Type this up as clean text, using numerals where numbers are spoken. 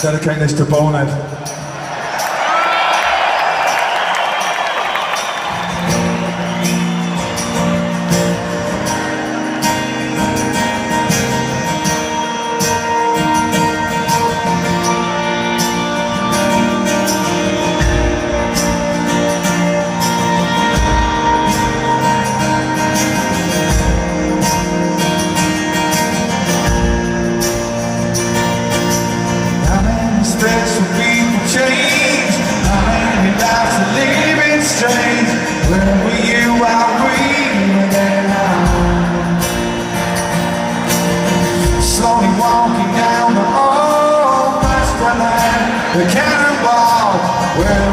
Dedicating this to Bonehead. Special people change. How many lives are living strange? Where were you while we were there now? Slowly walking down the old master line, the cannonball. Where